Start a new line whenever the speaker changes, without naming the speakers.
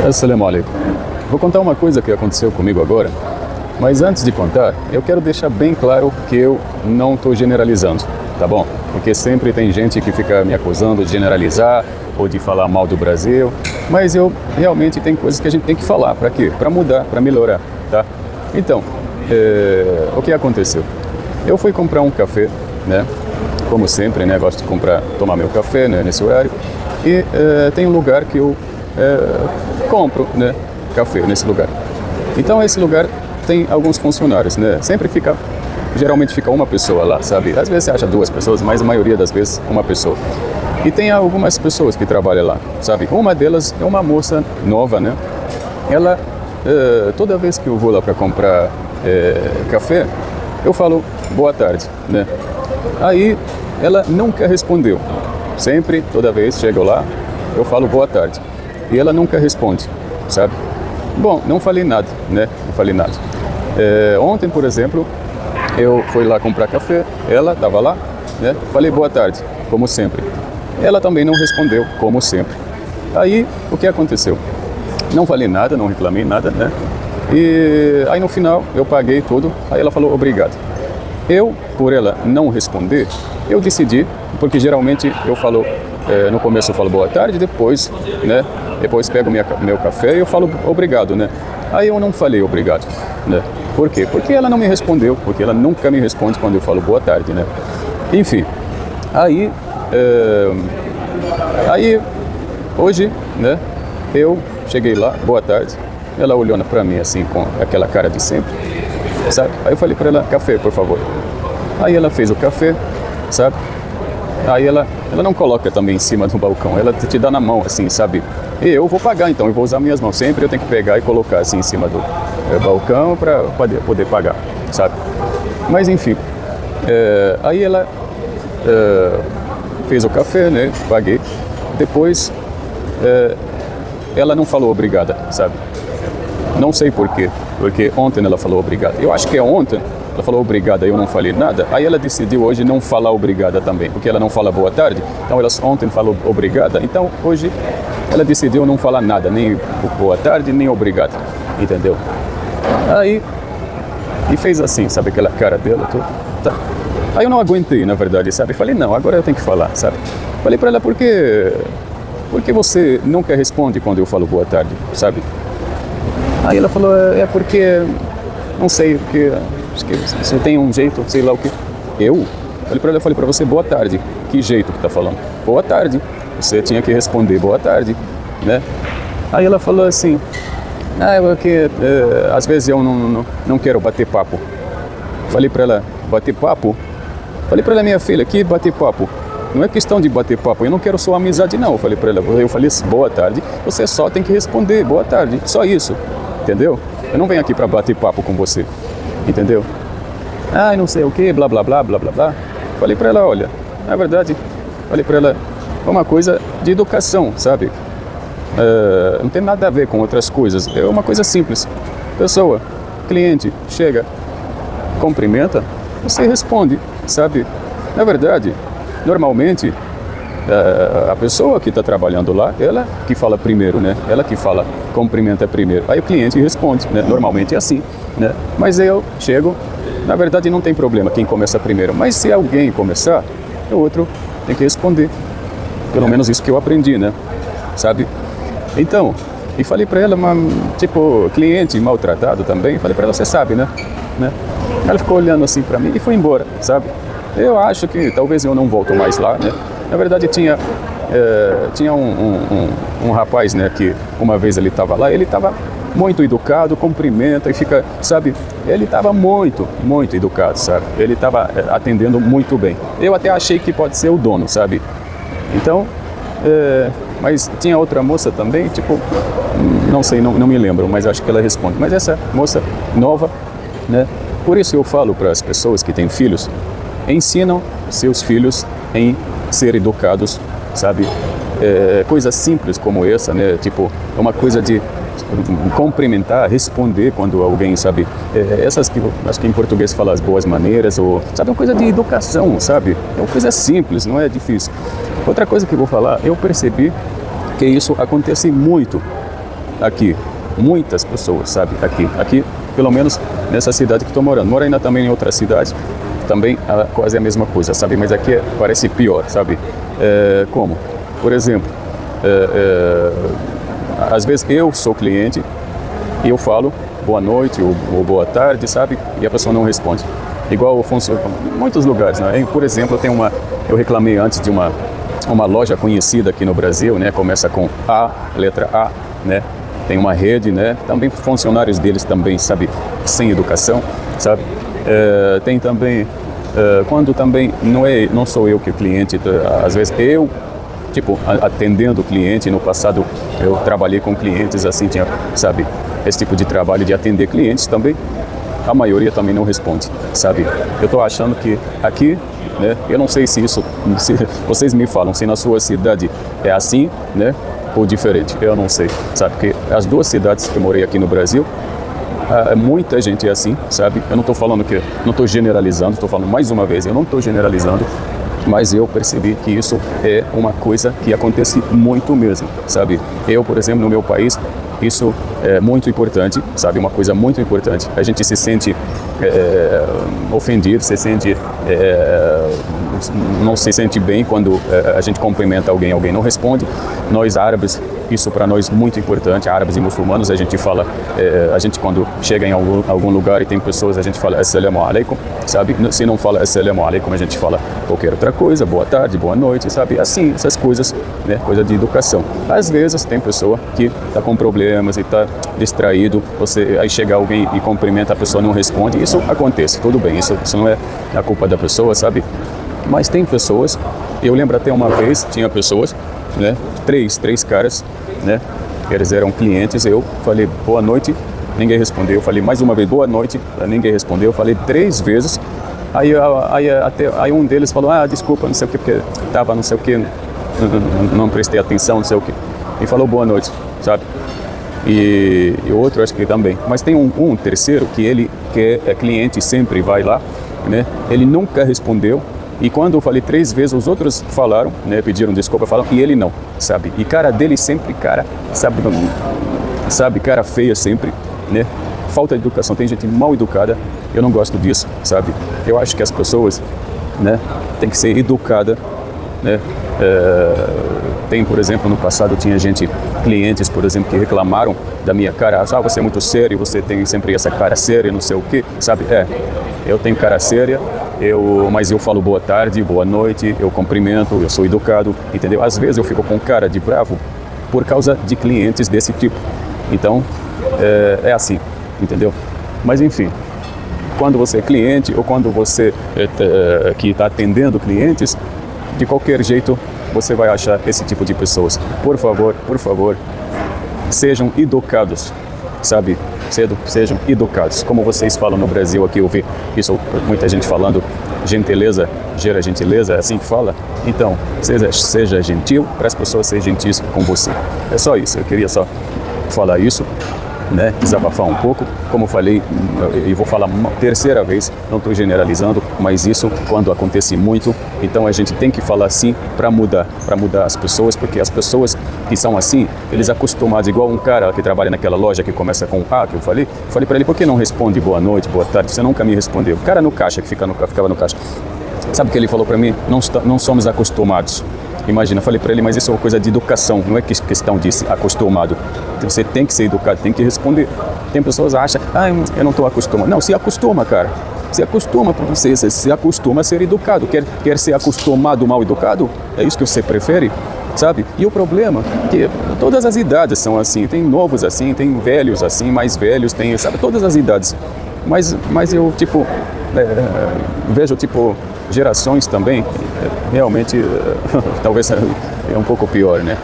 Assalamu alaikum. Vou contar uma coisa que aconteceu comigo agora, mas antes de contar, eu quero deixar bem claro que eu não estou generalizando, tá bom? Porque sempre tem gente que fica me acusando de generalizar ou de falar mal do Brasil, mas eu realmente tem coisas que a gente tem que falar. Para quê? Para mudar, para melhorar, tá? Então, o que aconteceu? Eu fui comprar um café, né? Como sempre, né? Gosto de tomar meu café, né? Nesse horário. E tem um lugar que eu compro, né? Café nesse lugar. Então esse lugar tem alguns funcionários, né? Geralmente fica uma pessoa lá, sabe? Às vezes você acha duas pessoas, mas a maioria das vezes uma pessoa. E tem algumas pessoas que trabalham lá, sabe? Uma delas é uma moça nova, né? Ela, toda vez que eu vou lá para comprar café, eu falo boa tarde, né? Aí ela nunca respondeu. Sempre, toda vez chego lá, eu falo boa tarde. E ela nunca responde, sabe? Bom, não falei nada, né? Não falei nada. Ontem, por exemplo, eu fui lá comprar café, ela estava lá, né? Falei boa tarde, como sempre. Ela também não respondeu, como sempre. Aí, o que aconteceu? Não falei nada, não reclamei nada, né? E aí no final, eu paguei tudo, aí ela falou obrigado. Eu, por ela não responder, eu decidi, porque geralmente eu falo, no começo eu falo boa tarde, depois, né? Depois pego meu café e eu falo obrigado, né? Aí eu não falei obrigado, né? Por quê? Porque ela não me respondeu, porque ela nunca me responde quando eu falo boa tarde, né? Enfim, aí hoje, né? Eu cheguei lá, boa tarde, ela olhando pra mim assim, com aquela cara de sempre, sabe? Aí eu falei pra ela, café, por favor. Aí ela fez o café, sabe? Aí ela não coloca também em cima do balcão, ela te dá na mão assim, sabe? E eu vou pagar então, eu vou usar minhas mãos. Sempre eu tenho que pegar e colocar assim em cima do balcão para poder pagar, sabe? Mas enfim, aí ela fez o café, né? Paguei. Depois, ela não falou obrigada, sabe? Não sei por quê, porque ontem ela falou obrigada. Eu acho que é ontem. Ela falou obrigada, eu não falei nada. Aí ela decidiu hoje não falar obrigada também, porque ela não fala boa tarde. Então ela ontem falou obrigada. Então hoje ela decidiu não falar nada, nem boa tarde, nem obrigada. Entendeu? Aí, e fez assim, sabe aquela cara dela, tudo. Tá. Aí eu não aguentei, na verdade, sabe? Falei, não, agora eu tenho que falar, sabe? Falei pra ela, por que você nunca responde quando eu falo boa tarde, sabe? Aí ela falou, porque, não sei, porque acho que você tem um jeito, sei lá o que. Eu falei pra você, boa tarde. Que jeito que tá falando? Boa tarde. Você tinha que responder boa tarde, né? Aí ela falou assim, porque às vezes eu não quero bater papo. Falei pra ela, bater papo? Falei pra ela, minha filha, que bater papo? Não é questão de bater papo, eu não quero sua amizade não. Eu falei pra ela, boa tarde, você só tem que responder boa tarde, só isso, entendeu? Eu não venho aqui pra bater papo com você. Entendeu? Não sei o que, blá blá blá blá blá blá. Falei pra ela, olha, na verdade, falei pra ela, é uma coisa de educação, sabe? Não tem nada a ver com outras coisas, é uma coisa simples. Pessoa, cliente, chega, cumprimenta, você responde, sabe? Na verdade, normalmente, a pessoa que está trabalhando lá, ela que fala primeiro, né? Ela que fala, cumprimenta primeiro. Aí o cliente responde, né? Normalmente é assim, né? Mas eu chego, na verdade não tem problema quem começa primeiro. Mas se alguém começar, o outro tem que responder. Pelo menos isso que eu aprendi, né? Sabe? Então, e falei pra ela, tipo, cliente maltratado também. Falei pra ela, você sabe, né? Ela ficou olhando assim pra mim e foi embora, sabe? Eu acho que talvez eu não volto mais lá, né? Na verdade tinha um rapaz, né, que uma vez ele estava lá, ele estava muito educado, cumprimenta e fica, sabe, ele estava muito educado, sabe, ele estava atendendo muito bem. Eu até achei que pode ser o dono, sabe, então, mas tinha outra moça também, tipo, não sei, não me lembro, mas acho que ela responde, mas essa moça nova, né, por isso eu falo para as pessoas que têm filhos, ensinam seus filhos em ser educados, sabe? Coisas simples como essa, né? Tipo, é uma coisa de cumprimentar, responder quando alguém, sabe? Essas que acho que em português fala as boas maneiras, ou, sabe? Uma coisa de educação, sabe? É uma coisa simples, não é difícil. Outra coisa que eu vou falar, eu percebi que isso acontece muito aqui, muitas pessoas, sabe, aqui, pelo menos nessa cidade que estou morando. Moro ainda também em outra cidade, também quase a mesma coisa, sabe, mas aqui parece pior, sabe, como? Por exemplo, às vezes eu sou cliente e eu falo boa noite ou boa tarde, sabe, e a pessoa não responde. Igual funciona em muitos lugares, né? Por exemplo, eu reclamei antes de uma loja conhecida aqui no Brasil, né? Começa com A, letra A, né? Tem uma rede, né? Também funcionários deles também, sabe, sem educação, sabe? Tem também, quando também não sou eu que o cliente, às vezes eu, tipo, atendendo o cliente, no passado eu trabalhei com clientes assim, tinha, sabe, esse tipo de trabalho de atender clientes também, a maioria também não responde, sabe? Eu estou achando que aqui, né, eu não sei se vocês me falam, se na sua cidade é assim, né, ou diferente, eu não sei, sabe? Porque as duas cidades que eu morei aqui no Brasil, muita gente é assim, sabe? Eu não estou falando não estou generalizando, estou falando mais uma vez, eu não estou generalizando, mas eu percebi que isso é uma coisa que acontece muito mesmo, sabe? Eu, por exemplo, no meu país, isso é muito importante, sabe? Uma coisa muito importante. A gente se sente ofendido, não se sente bem quando a gente cumprimenta alguém não responde. Nós árabes, isso para nós é muito importante, árabes e muçulmanos, a gente fala, a gente quando chega em algum lugar e tem pessoas, a gente fala assalamu alaikum, sabe? Se não fala assalamu alaikum, a gente fala qualquer outra coisa, boa tarde, boa noite, sabe? Assim, essas coisas, né? Coisa de educação. Às vezes tem pessoa que está com problemas e está distraído, aí chega alguém e cumprimenta, a pessoa não responde, isso acontece, tudo bem, isso não é a culpa da pessoa, sabe? Mas tem pessoas, eu lembro até uma vez, tinha pessoas, né? Três caras, né? Eles eram clientes, eu falei boa noite, ninguém respondeu, eu falei mais uma vez boa noite, ninguém respondeu, eu falei 3 vezes, aí um deles falou, desculpa, não sei o que, porque tava não sei o que, não prestei atenção, não sei o que, e falou boa noite, sabe? E o outro acho que também, mas tem um terceiro que é cliente, sempre vai lá, né? Ele nunca respondeu. E quando eu falei 3 vezes, os outros falaram, né, pediram desculpa, falaram, e ele não, sabe? E cara dele sempre, sabe, cara feia sempre, né? Falta de educação, tem gente mal educada, eu não gosto disso, sabe? Eu acho que as pessoas, né, tem que ser educada, né? Tem, por exemplo, no passado tinha clientes, por exemplo, que reclamaram da minha cara, você é muito sério, você tem sempre essa cara séria, não sei o quê, sabe? Eu tenho cara séria, mas eu falo boa tarde, boa noite, eu cumprimento, eu sou educado, entendeu? Às vezes eu fico com cara de bravo por causa de clientes desse tipo. Então, é assim, entendeu? Mas enfim, quando você é cliente ou quando você que está atendendo clientes, de qualquer jeito você vai achar esse tipo de pessoas. Por favor, sejam educados, sabe? Sejam educados. Como vocês falam no Brasil, aqui eu vi isso, muita gente falando, gentileza gera gentileza, é assim que fala. Então, seja gentil para as pessoas serem gentis com você. É só isso, eu queria só falar isso, né? Desabafar um pouco. Como eu falei, e vou falar uma terceira vez, não estou generalizando, mas isso quando acontece muito, então a gente tem que falar assim para mudar as pessoas, porque as pessoas que são assim, eles acostumados, igual um cara que trabalha naquela loja que começa com A, que eu falei para ele, por que não responde boa noite, boa tarde, você nunca me respondeu. O cara no caixa, que ficava no caixa, sabe o que ele falou para mim? Não somos acostumados. Imagina, eu falei para ele, mas isso é uma coisa de educação, não é questão de ser acostumado. Você tem que ser educado, tem que responder. Tem pessoas que acham, eu não estou acostumado. Não, se acostuma, cara. Se acostuma para você, se acostuma a ser educado. Quer ser acostumado mal educado? É isso que você prefere, sabe? E o problema é que todas as idades são assim. Tem novos assim, tem velhos assim, mais velhos, tem, sabe? Todas as idades. Mas eu, vejo, gerações também, realmente, talvez é um pouco pior, né?